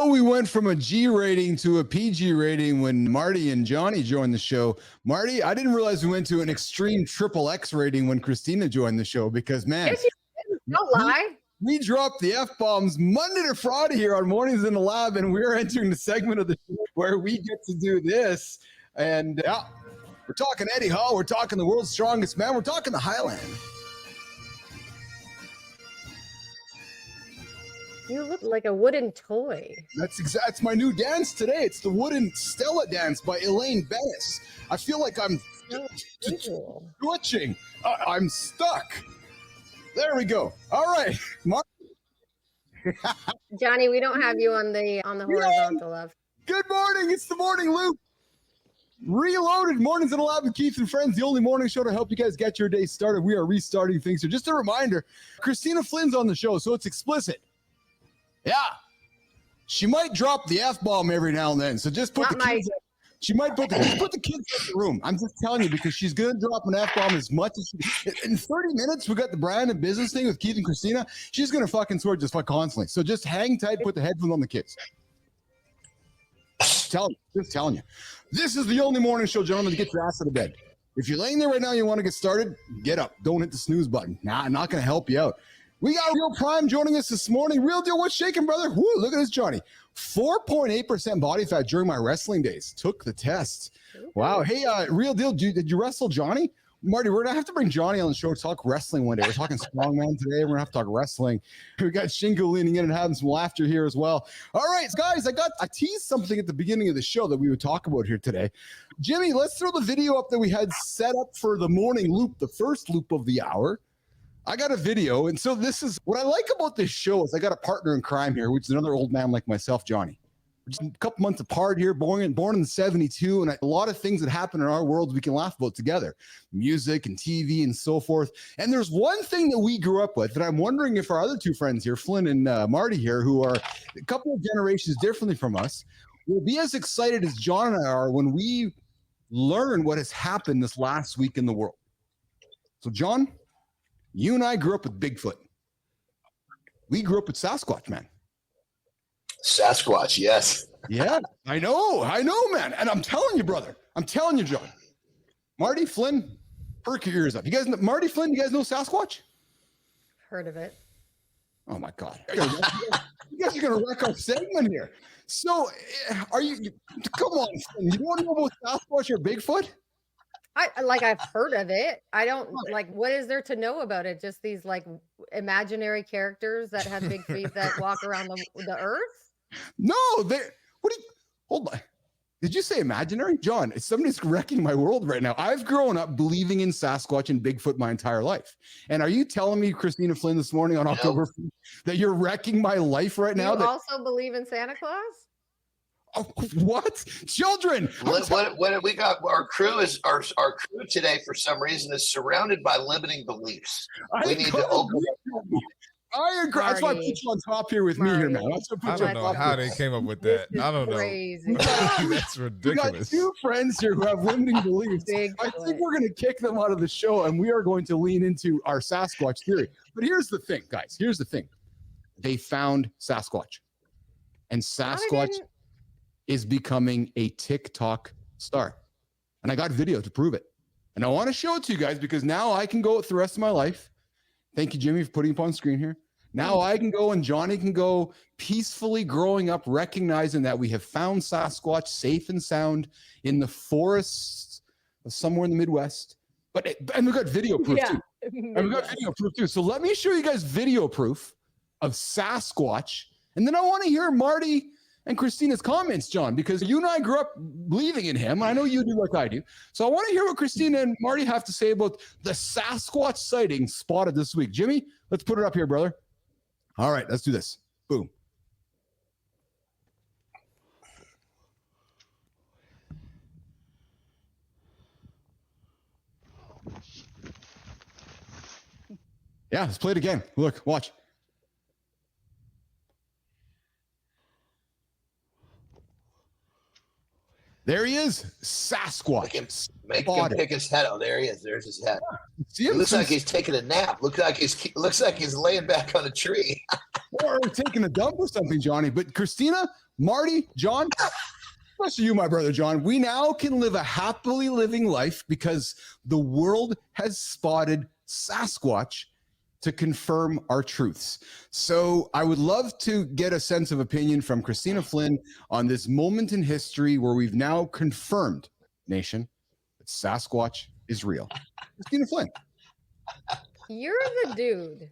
know we went from a G rating to a PG rating when Marty and Jonny joined the show. Marty, I didn't realize we went to an extreme XXX rating when Kristina joined the show because, man, don't lie. We drop the F-bombs Monday to Friday here on Mornings in the Lab, and we're entering the segment of the show where we get to do this. And we're talking Eddie Hall. We're talking the world's strongest man. We're talking the Highland. You look like a wooden toy. That's my new dance today. It's the wooden Stella dance by Elaine Bennis. I feel like I'm twitching. I'm stuck. There we go. All right, Mark. Jonny, we don't have you on the horizontal left. Good morning. It's the Morning Loop. Reloaded Mornings in the Lab with Keith and Friends, the only morning show to help you guys get your day started. We are restarting things here. Just a reminder, Kristina Flynn's on the show, so it's explicit. Yeah. She might drop the F-bomb every now and then, so just put the kids out. She might put the kids in the room. I'm just telling you because she's going to drop an F-bomb as much as she. In 30 minutes, we got the brand and business thing with Keith and Kristina. She's going to fucking swear just like constantly. So just hang tight, put the headphones on the kids. Just telling you. This is the only morning show, gentlemen, to get your ass out of bed. If you're laying there right now and you want to get started, get up. Don't hit the snooze button. Nah, I'm not going to help you out. We got Real Prime joining us this morning. Real deal, what's shaking, brother? Woo, look at this, Jonny. 4.8% body fat during my wrestling days. Took the test. Wow. Hey, Real deal, did you wrestle Jonny? Marty, we're going to have to bring Jonny on the show to talk wrestling one day. We're talking Strongman today. We're going to have to talk wrestling. We got Shingo leaning in and having some laughter here as well. All right, guys, I teased something at the beginning of the show that we would talk about here today. Jimmy, let's throw the video up that we had set up for the morning loop, the first loop of the hour. I got a video, and so this is what I like about this show is I got a partner in crime here, which is another old man like myself, Jonny. We're just a couple months apart here, born in 72, and a lot of things that happen in our world we can laugh about together, music and TV and so forth. And there's one thing that we grew up with that I'm wondering if our other two friends here, Flynn and Marty here, who are a couple of generations differently from us, will be as excited as John and I are when we learn what has happened this last week in the world. So, John, you and I grew up with Bigfoot. We grew up with Sasquatch, man. Sasquatch, yes. Yeah, I know, man. And I'm telling you, brother. I'm telling you, John. Marty, Flynn, perk your ears up. You guys know, Marty, Flynn, you guys know Sasquatch? Heard of it. Oh, my God. You guys are going to wreck our segment here. So, come on, Flynn. You don't know about Sasquatch or Bigfoot? I've heard of it. I don't what is there to know about it? Just these imaginary characters that have big feet that walk around the earth? No, hold on. Did you say imaginary? John, somebody's wrecking my world right now. I've grown up believing in Sasquatch and Bigfoot my entire life. And are you telling me, Kristina Flynn, this morning on October 5th, that you're wrecking my life right now? You also believe in Santa Claus? Oh, what? Children! What we got? Our crew today, for some reason, is surrounded by limiting beliefs. We need to open. I agree. That's why I put you on top here with me here now. I don't know how they came up with that. I don't know. Crazy. That's ridiculous. We got two friends here who have limiting beliefs. I think we're going to kick them out of the show, and we are going to lean into our Sasquatch theory. But here's the thing, guys. Here's the thing. They found Sasquatch, and Sasquatch is becoming a TikTok star. And I got video to prove it. And I want to show it to you guys because now I can go with the rest of my life. Thank you, Jimmy, for putting it up on screen here. Now I can go and Jonny can go peacefully growing up, recognizing that we have found Sasquatch safe and sound in the forests somewhere in the Midwest. And we've got video proof too. And we've got video proof too. So let me show you guys video proof of Sasquatch. And then I want to hear Marty and Kristina's comments, John, because you and I grew up believing in him. I know you do like I do. So I want to hear what Kristina and Marty have to say about the Sasquatch sighting spotted this week. Jimmy, let's put it up here, brother. All right, let's do this. Boom. Yeah, let's play it again. Look, watch. There he is, Sasquatch. Make him pick his head out. There he is. There's his head. See it looks like he's taking a nap. Looks like he's laying back on a tree. Or taking a dump or something, Jonny. But Kristina, Marty, John, especially you, my brother John, we now can live a happily living life because the world has spotted Sasquatch to confirm our truths. So I would love to get a sense of opinion from Kristina Flynn on this moment in history where we've now confirmed, nation, that Sasquatch is real. Kristina Flynn. You're the dude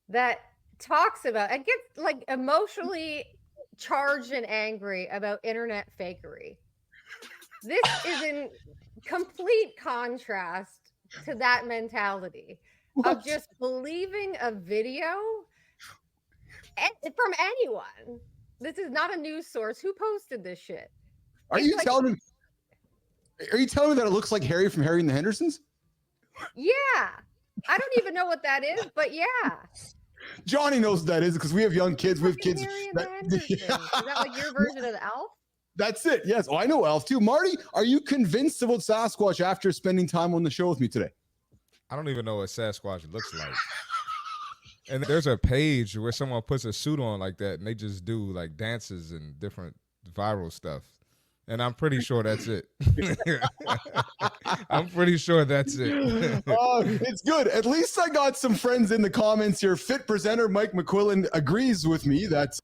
that talks about and gets like emotionally charged and angry about internet fakery. This is in complete contrast to that mentality of just believing a video from anyone. This is not a news source. Who posted this shit? Are you telling me that it looks like Harry from Harry and the Hendersons? Yeah. I don't even know what that is, but yeah. Johnny knows what that is because we have young kids. We have kids. Harry and the Hendersons. Is that like your version of Elf? That's it. Yes. Oh, I know Elf too. Marty, are you convinced about Sasquatch after spending time on the show with me today? I don't even know what Sasquatch looks like. And there's a page where someone puts a suit on like that and they just do like dances and different viral stuff. And I'm pretty sure that's it. I'm pretty sure that's it. Oh, it's good. At least I got some friends in the comments here. Fit presenter Mike McQuillan agrees with me. That's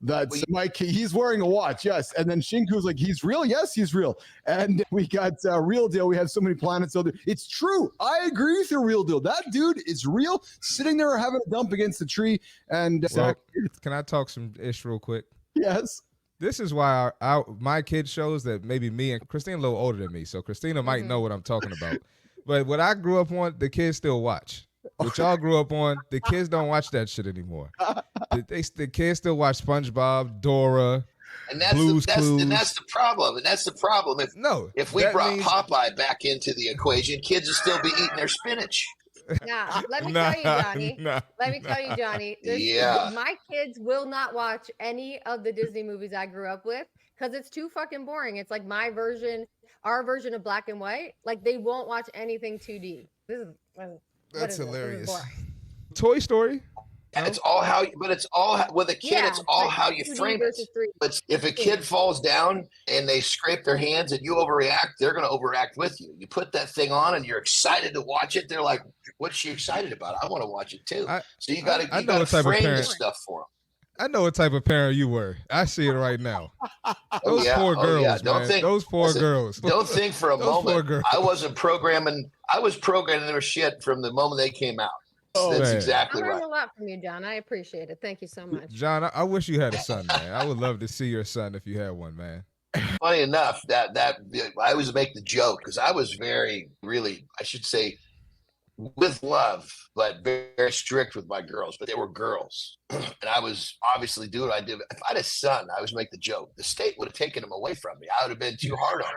Mike. He's wearing a watch. Yes. And then Shinku's like, he's real. Yes, he's real. And we got Real Deal. We have so many planets. It's true. I agree with your Real Deal. That dude is real, sitting there having a dump against the tree. And well, can I talk some ish real quick? Yes. This is why my kid shows that maybe me and Kristina a little older than me, so Kristina might know what I'm talking about. But what I grew up on, the kids still watch. What y'all grew up on, the kids don't watch that shit anymore. The kids still watch SpongeBob, Dora, and that's Blue's the Clues. And that's the problem. And that's the problem. If we brought Popeye back into the equation, kids would still be eating their spinach. Nah, let me tell you, Johnny. Let me tell you, Johnny. My kids will not watch any of the Disney movies I grew up with because it's too fucking boring. It's like my version, our version of black and white. Like they won't watch anything 2D. That's hilarious. Toy Story. It's all how, but it's all with a kid. It's all how you frame it. But if a kid falls down and they scrape their hands and you overreact, they're going to overreact with you. You put that thing on and you're excited to watch it. They're like, "What's she excited about? I want to watch it too." So you got to frame this stuff for them. I know what type of parent you were. I see it right now. Those poor girls, man. Those poor girls. Don't think for a moment. I wasn't programming. I was programming their shit from the moment they came out. That's exactly right. I learned a lot from you, John. I appreciate it. Thank you so much. John, I wish you had a son, man. I would love to see your son if you had one, man. Funny enough, that I always make the joke because I was really, I should say, with love, but very strict with my girls. But they were girls, and I was obviously doing what I did. If I had a son, I always make the joke. The state would have taken him away from me. I would have been too hard on him.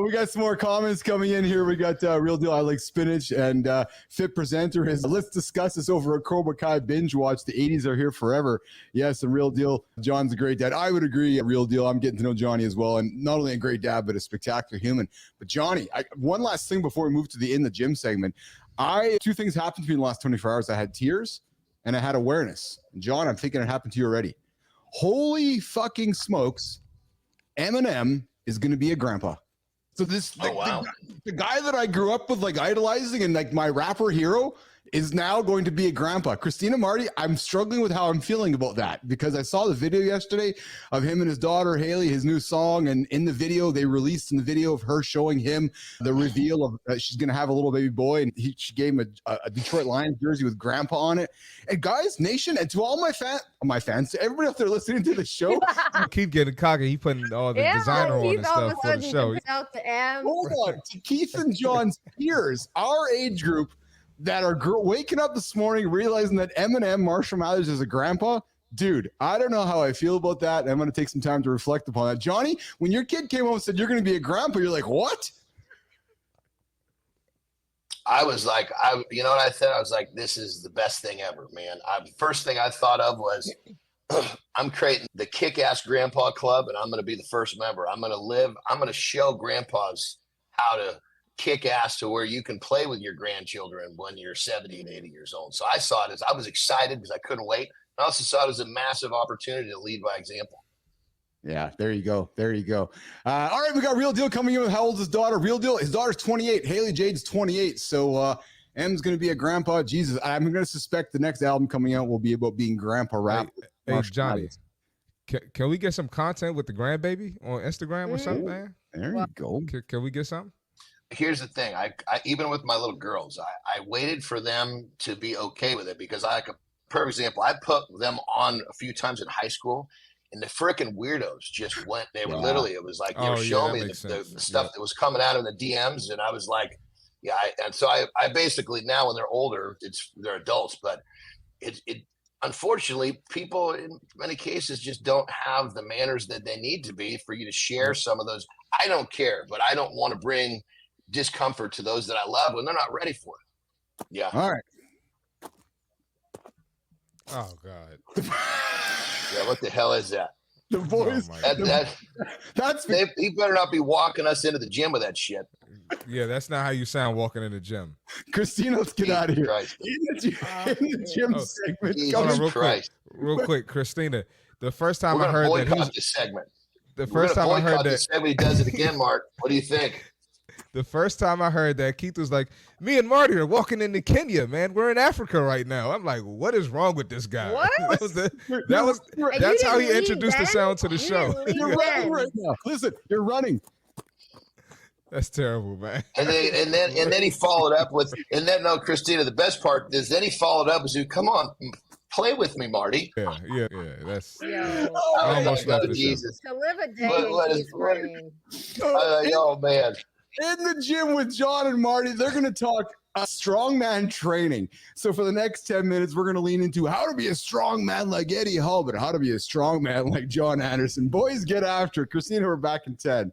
We got some more comments coming in here. We got Real Deal. I like spinach and Fit presenter is. Let's discuss this over a Cobra Kai binge watch. The 80s are here forever. Yes, and Real Deal. John's a great dad. I would agree. Real Deal. I'm getting to know Johnny as well, and not only a great dad, but a spectacular human. But Johnny, one last thing before we move to the In the Gym segment. Two things happened to me in the last 24 hours. I had tears and I had awareness. John, I'm thinking it happened to you already. Holy fucking smokes. Eminem is going to be a grandpa. So the guy that I grew up with, like idolizing and like my rapper hero, is now going to be a grandpa. Kristina, Marty, I'm struggling with how I'm feeling about that because I saw the video yesterday of him and his daughter, Haley, his new song. And in the video, they released in the video of her showing him the reveal of she's going to have a little baby boy. And she gave him a Detroit Lions jersey with grandpa on it. And guys, nation, and to all my fans, to everybody out there listening to the show. Keep getting cocky. He putting all the designer on and stuff for the show. Hold on. To Keith and John's peers, our age group, that are waking up this morning realizing that Eminem, Marshall Mathers, is a grandpa. Dude, I don't know how I feel about that. I'm going to take some time to reflect upon that. Johnny, when your kid came home and said, "You're going to be a grandpa," you're like, what? I was like, you know what I said? I was like, this is the best thing ever, man. First thing I thought of was I'm creating the Kick-Ass Grandpa Club, and I'm going to be the first member. I'm going to show grandpas how to kick ass to where you can play with your grandchildren when you're 70 and 80 years old. So I saw it as I was excited because I couldn't wait. I also saw it as a massive opportunity to lead by example. Yeah, there you go. There you go. All right, we got Real Deal coming in with how old is his daughter? Real Deal, his daughter's 28. Haley Jade's 28. So M's going to be a grandpa. Jesus, I'm going to suspect the next album coming out will be about being grandpa rap. Hey Johnny, can we get some content with the grandbaby on Instagram or something, man? There you go. Can we get something? Here's the thing. I even with my little girls, I waited for them to be okay with it because for example, I put them on a few times in high school. And the freaking weirdos just went. They were literally. It was like they were showing me the stuff that was coming out in the DMs, and I was like, "Yeah." And so I basically now, when they're older, they're adults, but it unfortunately, people in many cases just don't have the manners that they need to be for you to share some of those. I don't care, but I don't want to bring discomfort to those that I love when they're not ready for it. Yeah. All right. Oh God. Yeah, what the hell is that? The voice. He better not be walking us into the gym with that shit. Yeah, that's not how you sound walking in the gym. Kristina, let's get out of here. In the gym segment. Real quick, Kristina. The first time I heard that this segment. The first time I heard that segment, he does it again, Mark. What do you think? The first time I heard that, Keith was like, "Me and Marty are walking into Kenya, man. We're in Africa right now." I'm like, "What is wrong with this guy?" What? That's how he introduced the sound to the show. You're running right now. Listen, you're running. That's terrible, man. And then he followed up with, no, Kristina, the best part is then he followed up with, "Come on, play with me, Marty." Yeah. That's. Yo. I almost left the Jesus. To live a day in Keith's brain. Oh man. In the gym with John and Marty, they're going to talk strongman training. So for the next 10 minutes, we're going to lean into how to be a strongman like Eddie Hall, but how to be a strongman like John Anderson. Boys, get after it. Kristina, we're back in 10.